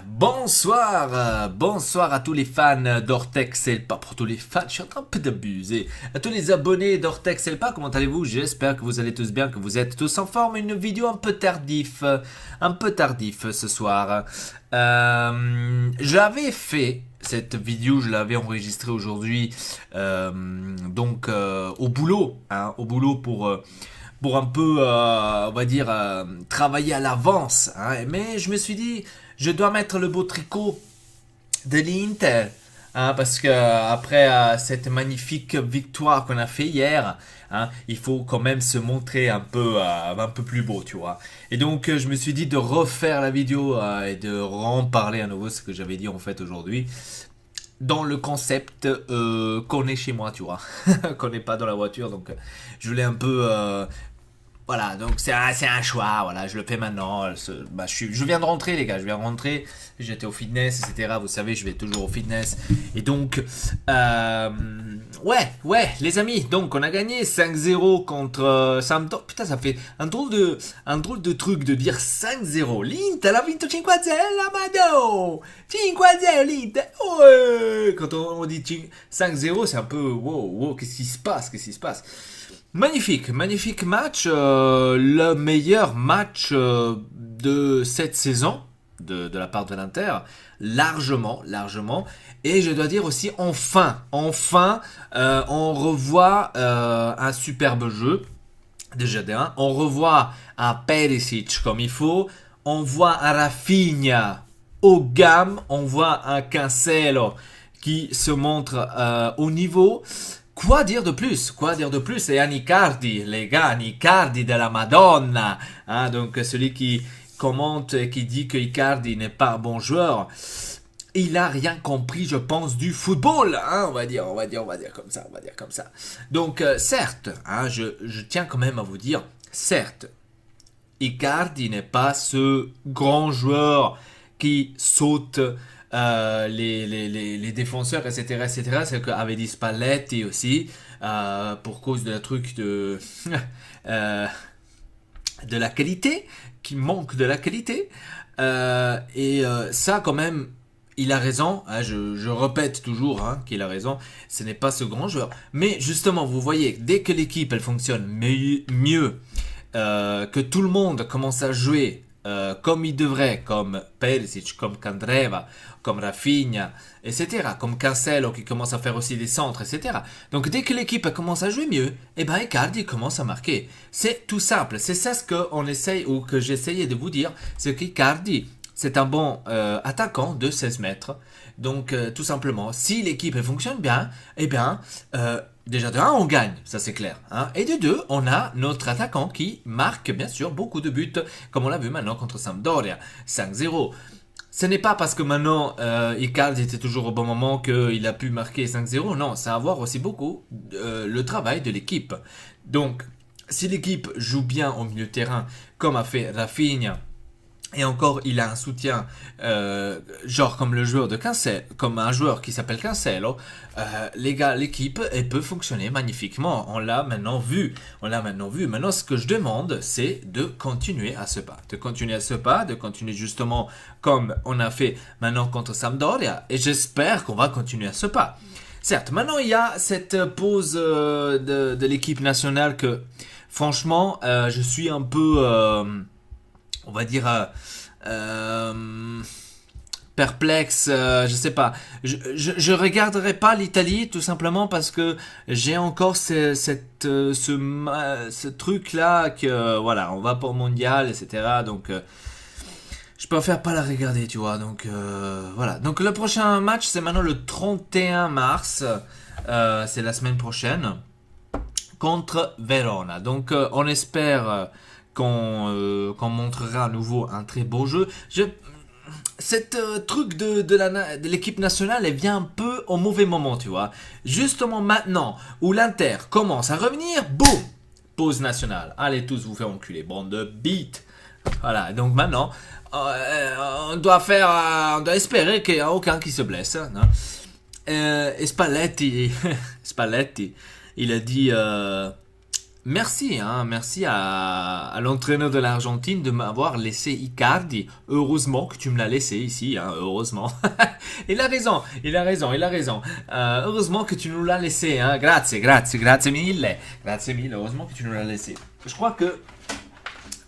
bonsoir à tous les fans d'Ortex et pas pour tous les fans, je suis en train un peu d'abuser. À tous les abonnés d'Ortex et pas, comment allez-vous? J'espère que vous allez tous bien, que vous êtes tous en forme. Une vidéo un peu tardif ce soir. J'avais fait cette vidéo, je l'avais enregistrée aujourd'hui, au boulot, au boulot pour un peu, on va dire, travailler à l'avance. Mais je me suis dit, je dois mettre le beau tricot de l'Inter. Parce que après cette magnifique victoire qu'on a fait hier, il faut quand même se montrer un peu plus beau, tu vois. Et donc je me suis dit de refaire la vidéo et de en parler à nouveau, ce que j'avais dit en fait aujourd'hui, dans le concept qu'on est chez moi, tu vois, qu'on n'est pas dans la voiture. Donc je voulais un peu voilà, donc c'est un choix, voilà, je le fais maintenant. Je viens de rentrer, les gars, j'étais au fitness, etc. Vous savez, je vais toujours au fitness. Et donc, ouais, les amis, donc on a gagné 5-0 contre Sampdoria. Putain, ça fait un drôle de truc de dire 5-0. L'Inter l'ha vinto 5-0, Amado 5-0 l'Inter. Ouais. Quand on dit 5-0, c'est un peu, wow, qu'est-ce qui se passe? Magnifique match, le meilleur match de cette saison de la part de l'Inter, largement. Et je dois dire aussi, enfin, on revoit un superbe jeu, déjà d'un. On revoit un Perisic comme il faut, on voit un Rafinha haut de gamme, on voit un Cancelo qui se montre au niveau. Quoi dire de plus? Et un Icardi, les gars, un Icardi de la Madonna. Donc celui qui commente et qui dit que Icardi n'est pas un bon joueur, il a rien compris, je pense, du football. On va dire comme ça. Donc certes, je tiens quand même à vous dire, certes, Icardi n'est pas ce grand joueur qui saute les défenseurs, etc. C'est qu'avait dit Spalletti aussi, pour cause de la truc de la qualité, qui manque de la qualité. Ça, quand même, il a raison. Je répète toujours qu'il a raison. Ce n'est pas ce grand joueur. Mais justement, vous voyez, dès que l'équipe elle fonctionne mieux, que tout le monde commence à jouer comme il devrait, comme Perisic, comme Candreva, comme Rafinha, etc., comme Cancelo qui commence à faire aussi des centres, etc. Donc dès que l'équipe commence à jouer mieux, Icardi commence à marquer. C'est tout simple, c'est ça ce qu'on essaye, ou que j'essayais de vous dire, c'est qu'Icardi, c'est un bon attaquant de 16 mètres. Donc tout simplement, si l'équipe fonctionne bien, déjà de 1, on gagne, ça c'est clair. Et de 2, on a notre attaquant qui marque bien sûr beaucoup de buts, comme on l'a vu maintenant contre Sampdoria, 5-0. Ce n'est pas parce que maintenant Icardi était toujours au bon moment qu'il a pu marquer 5-0, non, ça a à voir aussi beaucoup le travail de l'équipe. Donc, si l'équipe joue bien au milieu de terrain, comme a fait Rafinha, et encore, il a un soutien, genre comme le joueur de Cancelo, comme un joueur qui s'appelle Cancelo. Les gars, l'équipe, elle peut fonctionner magnifiquement. On l'a maintenant vu. Maintenant, ce que je demande, c'est de continuer à ce pas. De continuer justement comme on a fait maintenant contre Sampdoria. Et j'espère qu'on va continuer à ce pas. Certes, maintenant, il y a cette pause de l'équipe nationale que, franchement, je suis un peu... on va dire perplexe, je sais pas. Je regarderai pas l'Italie tout simplement parce que j'ai encore ce truc là que voilà, on va pas au mondial, etc. Donc je préfère pas la regarder, tu vois. Donc voilà. Donc le prochain match c'est maintenant le 31 mars, c'est la semaine prochaine contre Verona. Donc on espère qu'on montrera à nouveau un très beau jeu. Cette truc de l'équipe nationale, elle vient un peu au mauvais moment, tu vois. Justement maintenant, où l'Inter commence à revenir, boum, pause nationale. Allez tous vous faire enculer, bande de beat. Voilà, donc maintenant, on doit espérer qu'il n'y a aucun qui se blesse. Et Spalletti, il a dit... Merci, hein, merci à l'entraîneur de l'Argentine de m'avoir laissé Icardi. Heureusement que tu me l'as laissé ici, hein, heureusement. Il a raison, il a raison, il a raison. Heureusement que tu nous l'as laissé, hein. Grazie, grazie, grazie mille. Grazie mille, heureusement que tu nous l'as laissé. Je crois que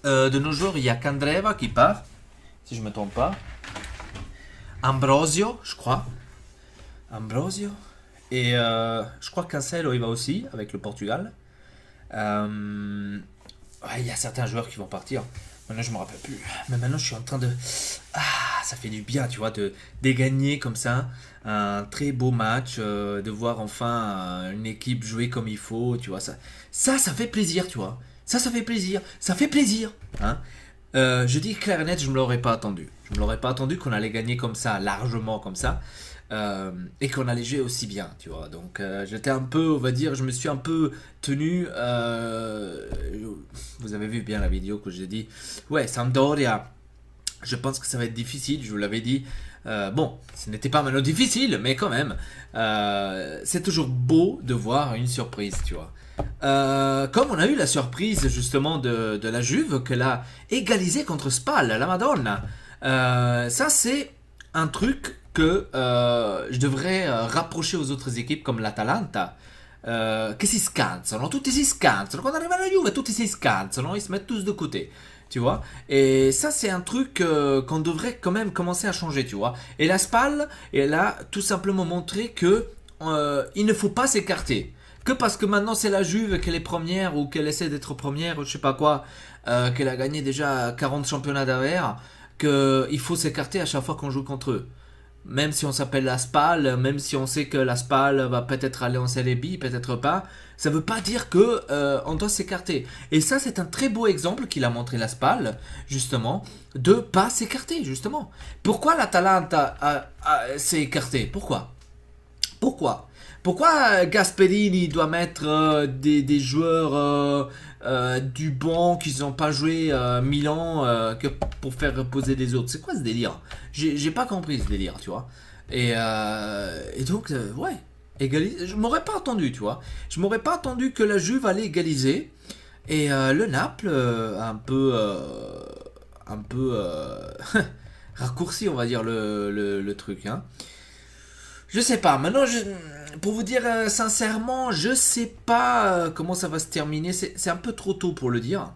de nos jours, il y a Candreva qui part, si je me trompe pas. Ambrosio, je crois. Ambrosio. Et je crois que Cancelo, il va aussi, avec le Portugal. Ouais, il y a certains joueurs qui vont partir. Maintenant, je me rappelle plus. Mais maintenant, je suis en train de. Ah, ça fait du bien, tu vois, de gagner comme ça. Un très beau match, de voir enfin une équipe jouer comme il faut, tu vois. Ça fait plaisir, tu vois. Ça fait plaisir. Ça fait plaisir. Hein. Je dis clair et net, je me l'aurais pas attendu. Je me l'aurais pas attendu qu'on allait gagner comme ça, largement comme ça. Et qu'on allait jouer aussi bien, tu vois. Donc j'étais un peu, on va dire, je me suis un peu tenu. Vous avez vu bien la vidéo que j'ai dit. Ouais, Sampdoria. Je pense que ça va être difficile, je vous l'avais dit. Bon, ce n'était pas maintenant difficile, mais quand même, c'est toujours beau de voir une surprise, tu vois. Comme on a eu la surprise justement de la Juve qu'elle a égalisé contre Spal, la Madonna. Ça c'est un truc que je devrais rapprocher aux autres équipes comme l'Atalanta. Che si scansano, tutti si scansano. Quando arriva la Juve, tutti si scansano, ils se mettent tous de côté. Tu vois. Et ça, c'est un truc qu'on devrait quand même commencer à changer, tu vois. Et la SPAL, elle a tout simplement montré que il ne faut pas s'écarter. Que parce que maintenant c'est la Juve qu'elle est première ou qu'elle essaie d'être première ou je sais pas quoi, qu'elle a gagné déjà 40 championnats d'avers, qu'il faut s'écarter à chaque fois qu'on joue contre eux. Même si on s'appelle la SPAL, même si on sait que la SPAL va peut-être aller en Serie B, peut-être pas, ça veut pas dire que on doit s'écarter. Et ça, c'est un très beau exemple qu'il a montré la SPAL, justement, de pas s'écarter, justement. Pourquoi l'Atalanta s'est écarté? Pourquoi Pourquoi Gasperini doit mettre des joueurs du banc qui n'ont pas joué 1000 ans que pour faire reposer les autres? C'est quoi ce délire? J'ai pas compris ce délire, tu vois. Et donc, ouais, égaliser. Je m'aurais pas attendu, tu vois. Je m'aurais pas attendu que la Juve allait égaliser. Et le Naples, un peu raccourci, on va dire, le truc, hein. Je sais pas. Maintenant, pour vous dire sincèrement, je sais pas comment ça va se terminer. C'est un peu trop tôt pour le dire.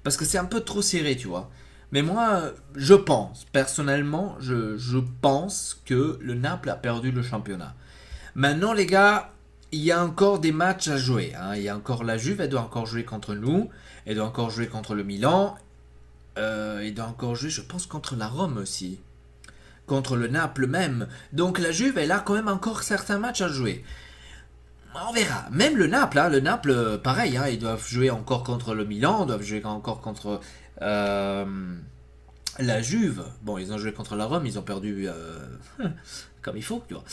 Parce que c'est un peu trop serré, tu vois. Mais moi, je pense, personnellement, je pense que le Naples a perdu le championnat. Maintenant, les gars, il y a encore des matchs à jouer, hein. Il y a encore la Juve, elle doit encore jouer contre nous. Elle doit encore jouer contre le Milan. Elle doit encore jouer, je pense, contre la Rome aussi. Contre le Naples même. Donc la Juve, elle a quand même encore certains matchs à jouer. On verra. Même le Naples, hein, le Naples, pareil, hein, ils doivent jouer encore contre le Milan, ils doivent jouer encore contre la Juve. Bon, ils ont joué contre la Rome, ils ont perdu comme il faut, tu vois.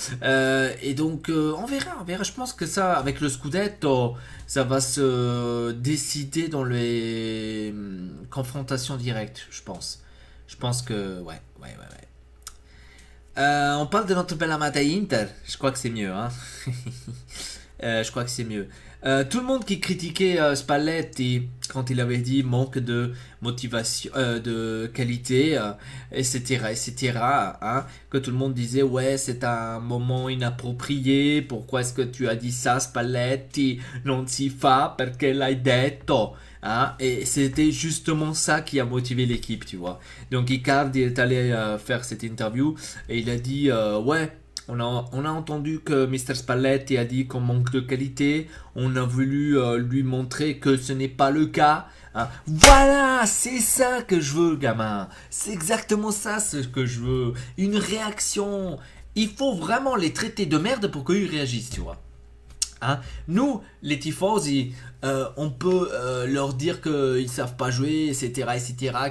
Et donc, on verra, on verra. Je pense que ça, avec le Scudetto, ça va se décider dans les confrontations directes, je pense. Je pense que, ouais. On parle de notre belle amata Inter. Je crois que c'est mieux, hein. Je crois que c'est mieux. Tout le monde qui critiquait Spalletti quand il avait dit manque de motivation, de qualité, etc., hein, que tout le monde disait ouais c'est un moment inapproprié. Pourquoi est-ce que tu as dit ça, Spalletti? Non si fa perché l'hai detto. Hein, et c'était justement ça qui a motivé l'équipe, tu vois. Donc Icardi est allé faire cette interview et il a dit ouais. On a entendu que Mr. Spalletti a dit qu'on manque de qualité. On a voulu lui montrer que ce n'est pas le cas. Hein. Voilà, c'est ça que je veux, gamin. C'est exactement ça ce que je veux. Une réaction. Il faut vraiment les traiter de merde pour qu'ils réagissent, tu vois. Hein. Nous, les tifosi, on peut leur dire qu'ils savent pas jouer, etc.,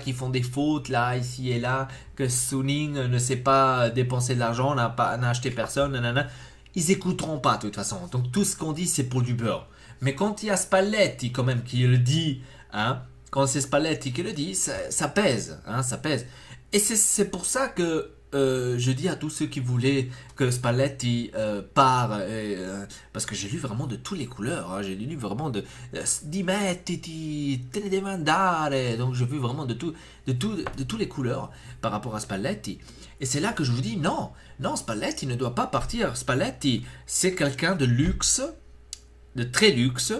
qu'ils font des fautes là, ici et là, que Suning ne sait pas dépenser de l'argent, n'a acheté personne, nanana. Ils écouteront pas de toute façon. Donc tout ce qu'on dit, c'est pour du beurre. Mais quand il y a Spalletti quand même qui le dit, hein, quand c'est Spalletti qui le dit, ça pèse, hein, ça pèse. Et c'est pour ça que je dis à tous ceux qui voulaient que Spalletti part, parce que j'ai lu vraiment de toutes les couleurs, hein, j'ai lu vraiment de Dimettiti, te ne devi andare, donc j'ai vu vraiment de toutes les couleurs par rapport à Spalletti. Et c'est là que je vous dis non, non, Spalletti ne doit pas partir. Spalletti, c'est quelqu'un de luxe, de très luxe,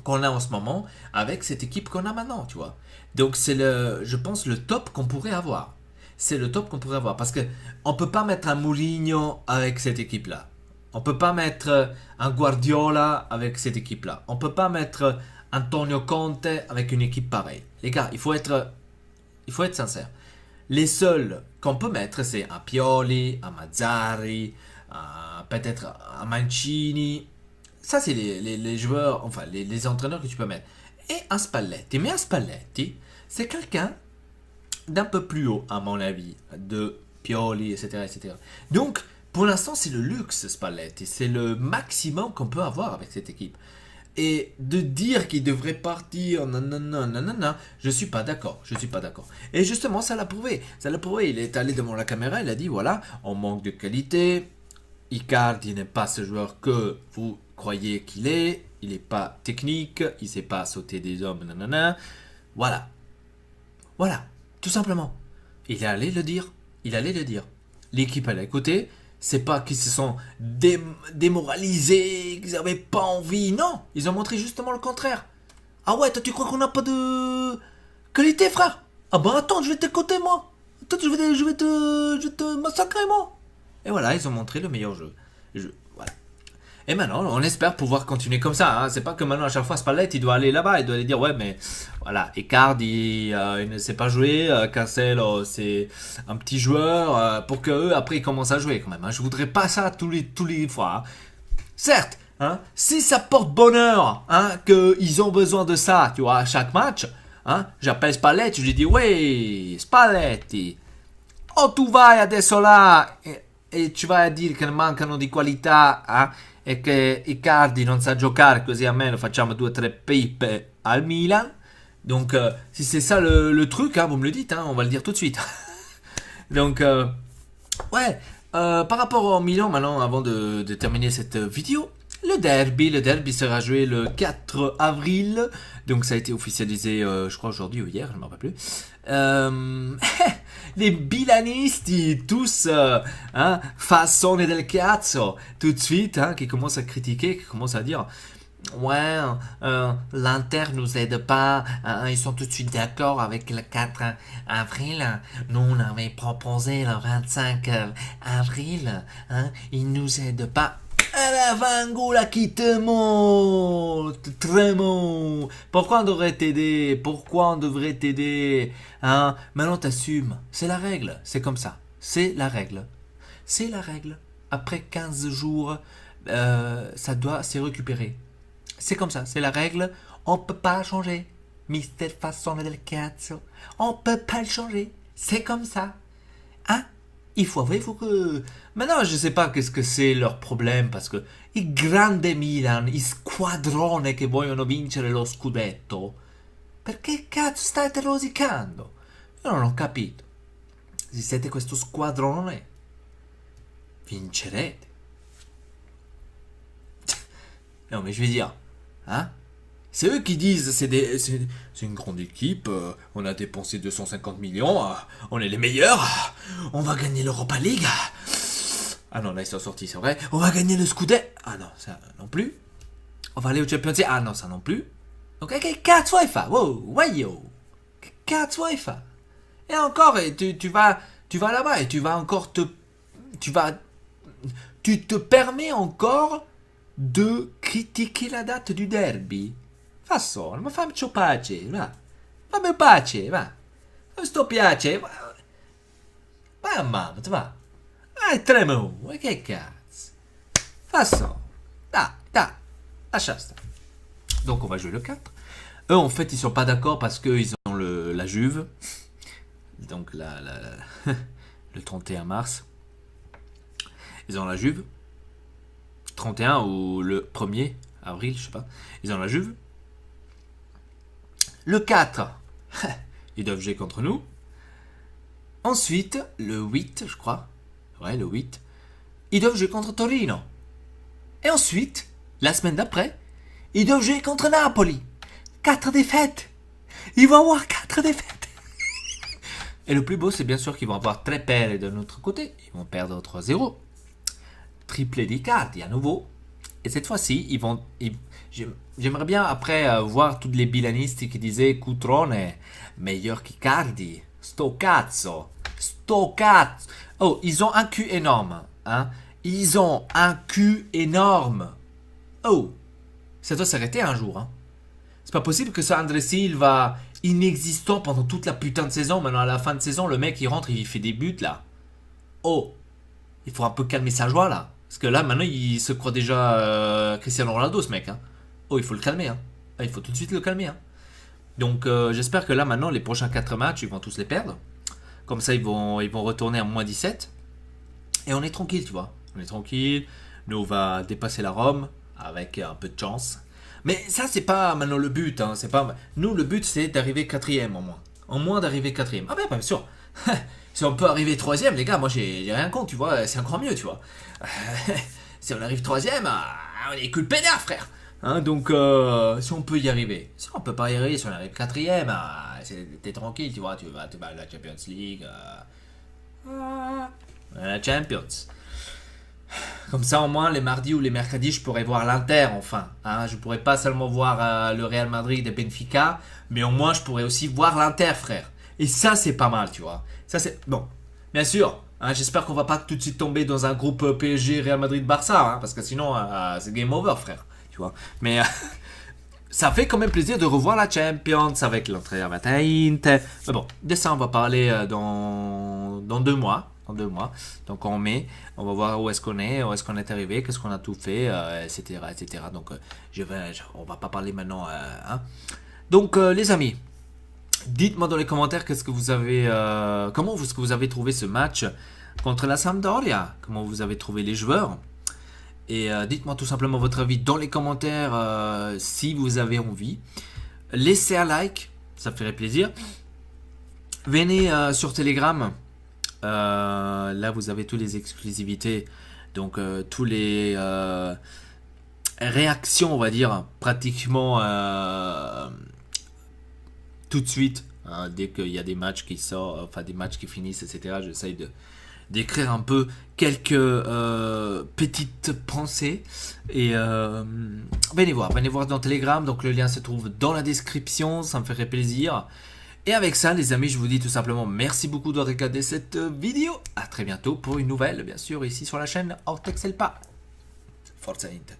qu'on a en ce moment avec cette équipe qu'on a maintenant, tu vois. Donc c'est je pense, le top qu'on pourrait avoir. C'est le top qu'on pourrait avoir. Parce que on peut pas mettre un Mourinho avec cette équipe-là. On peut pas mettre un Guardiola avec cette équipe-là. On peut pas mettre Antonio Conte avec une équipe pareille. Les gars, il faut être sincère. Les seuls qu'on peut mettre, c'est un Pioli, un Mazzarri, peut-être un Mancini. Ça, c'est les joueurs, enfin, les entraîneurs que tu peux mettre. Et un Spalletti. Mais un Spalletti, c'est quelqu'un d'un peu plus haut, à mon avis, de Pioli, etc., etc. Donc, pour l'instant, c'est le luxe, Spalletti. C'est le maximum qu'on peut avoir avec cette équipe. Et de dire qu'il devrait partir, nanana, nanana, je suis pas d'accord, je suis pas d'accord. Et justement, ça l'a prouvé, il est allé devant la caméra, il a dit, voilà, on manque de qualité, Icardi n'est pas ce joueur que vous croyez qu'il est, il n'est pas technique, il sait pas sauter des hommes, nanana, voilà, voilà, tout simplement. Il est allé le dire, l'équipe elle a écouté. C'est pas qu'ils se sont démoralisés, qu'ils n'avaient pas envie. Non, ils ont montré justement le contraire. Ah ouais, toi tu crois qu'on n'a pas de qualité, frère? Ah bah attends, je vais t'écouter moi. Attends, je vais te massacrer moi. Et voilà, ils ont montré le meilleur jeu. Voilà. Et maintenant, on espère pouvoir continuer comme ça. Hein. C'est pas que maintenant, à chaque fois, Spalletti, il doit aller là-bas, il doit aller dire, ouais, mais voilà, Icardi, il ne sait pas jouer, Cancelo, c'est un petit joueur, pour que eux, après, ils commencent à jouer quand même. Hein. Je voudrais pas ça tous les fois. Hein. Certes, hein, si ça porte bonheur, hein, qu'ils ont besoin de ça, tu vois, à chaque match, hein, j'appelle Spalletti, je lui dis, ouais, Spalletti, oh tu vai adesso là e ci vai a dire che mancano di qualità e che Icardi non sa giocare così almeno facciamo 2 o 3 pipe al Milan. Donc si c'est ça le truc, hein, vous me le dites, hein, on va le dire tout de suite. Donc ouais, par rapport au Milan maintenant, avant de terminer cette vidéo, le derby sera joué le 4 avril, donc ça a été officialisé, je crois aujourd'hui ou hier, je ne me rappelle plus. Les bilanisti, tous, façonne del cazzo, tout de suite, hein, qui commencent à critiquer, qui commencent à dire, ouais, l'Inter nous aide pas, hein, ils sont tout de suite d'accord avec le 4 avril, nous on avait proposé le 25 avril, hein, ils nous aident pas. À la vangoula qui te monte, Trémont. Pourquoi on devrait t'aider? Pourquoi on devrait t'aider? Hein? Maintenant t'assumes. C'est la règle. C'est comme ça. C'est la règle. C'est la règle. Après 15 jours, ça doit se récupérer. C'est comme ça. C'est la règle. On peut pas changer. Mister Fassone del Cazzo. On peut pas le changer. C'est comme ça. Hein? Il faut que... Maintenant, je sais pas qu'est-ce que c'est leur problème, parce que il grande Milan, il squadrone che vogliono vincere lo scudetto, perché cazzo state rosicando? Io non ho capito. Se siete questo squadrone, vincerete. Non, mais je vais dire, hein? C'est eux qui disent, c'est une grande équipe, on a dépensé 250 millions, on est les meilleurs, on va gagner l'Europa League. Ah non, là ils sont sortis, c'est vrai. On va gagner le Scudetto. Ah non, ça non plus. On va aller au Champions League. Ah non, ça non plus. Donc, che cazzo vuoi fare? Wow, wayo. Che cazzo vuoi fare? Et encore, tu vas là-bas et tu vas encore tu te permets encore de critiquer la date du derby. Fa solo, ma fammi pace, va. Fammi pace, va. Non sto piace, va. Va, mamma, va. Ah, Trémont, che cazzo. Fa solo. Da, lascia sta. Donc on va jouer le 4. Eux, en fait, ils sont pas d'accord parce qu'ils ont la Juve. Donc le 31 mars. Ils ont la Juve. 31 ou le 1er avril, je sais pas. Ils ont la Juve. Le 4, ils doivent jouer contre nous. Ensuite, le 8, je crois. Ouais, le 8. Ils doivent jouer contre Torino. Et ensuite, la semaine d'après, ils doivent jouer contre Napoli. 4 défaites. Ils vont avoir 4 défaites. Et le plus beau, c'est bien sûr qu'ils vont avoir 3 paires de notre côté. Ils vont perdre 3-0. Triplé d'Icardi à nouveau. Et cette fois-ci, j'aimerais bien après voir tous les bilanistes qui disaient Cutrone est meilleur qu'Icardi. Sto cazzo. Sto cazzo. Oh, ils ont un cul énorme. Hein? Ils ont un cul énorme. Oh, ça doit s'arrêter un jour. Hein? C'est pas possible que ce André Silva inexistant pendant toute la putain de saison. Maintenant, à la fin de saison, le mec, il rentre, il fait des buts, là. Oh, il faut un peu calmer sa joie, là. Parce que là, maintenant, il se croit déjà Cristiano Ronaldo, ce mec. Hein. Oh, il faut le calmer. Hein. Ah, il faut tout de suite le calmer. Hein. Donc, j'espère que là, maintenant, les prochains 4 matchs, ils vont tous les perdre. Comme ça, ils vont retourner à moins 17. Et on est tranquille, tu vois. On est tranquille. Nous, on va dépasser la Rome avec un peu de chance. Mais ça, c'est pas maintenant le but. Hein. C'est pas... Nous, le but, c'est d'arriver 4e en moins. En moins d'arriver 4e. Ah ben, bien sûr. Si on peut arriver 3e, les gars, moi, j'ai rien contre, tu vois. C'est encore mieux, tu vois. Si on arrive 3e, on est que le pédard, frère. Hein, donc, si on peut y arriver. Si on peut pas y arriver, si on arrive 4e, t'es tranquille, tu vois. Tu vas à la Champions League. La Champions. Comme ça, au moins, les mardis ou les mercredis, je pourrais voir l'Inter, enfin. Hein, je pourrais pas seulement voir le Real Madrid et Benfica, mais au moins, je pourrais aussi voir l'Inter, frère. Et ça, c'est pas mal, tu vois. Ça, c'est... Bon, bien sûr, hein, j'espère qu'on va pas tout de suite tomber dans un groupe PSG, Real Madrid, Barça, hein, parce que sinon, c'est game over, frère. Tu vois. Mais ça fait quand même plaisir de revoir la Champions avec l'entrée à Inter. Mais bon, de ça, on va parler dans 2 mois. En 2 mois. Donc en mai, on va voir où est-ce qu'on est arrivé, qu'est-ce qu'on a tout fait, etc., etc. Donc on va pas parler maintenant. Hein. Donc les amis, dites-moi dans les commentaires qu'est-ce que vous avez, comment est-ce que vous avez trouvé ce match contre la Sampdoria, comment vous avez trouvé les joueurs. Et dites-moi tout simplement votre avis dans les commentaires si vous avez envie. Laissez un like, ça ferait plaisir. Venez sur Telegram. Là, vous avez toutes les exclusivités. Donc, tous les réactions, on va dire, pratiquement tout de suite. Hein, dès qu'il y a des matchs qui sortent, enfin des matchs qui finissent, etc. J'essaye d'écrire un peu quelques petites pensées. Et venez voir dans Telegram. Donc, le lien se trouve dans la description. Ça me ferait plaisir. Et avec ça, les amis, je vous dis tout simplement merci beaucoup de regarder cette vidéo. À très bientôt pour une nouvelle, bien sûr, ici sur la chaîne Ortex Elpa. Forza Inter.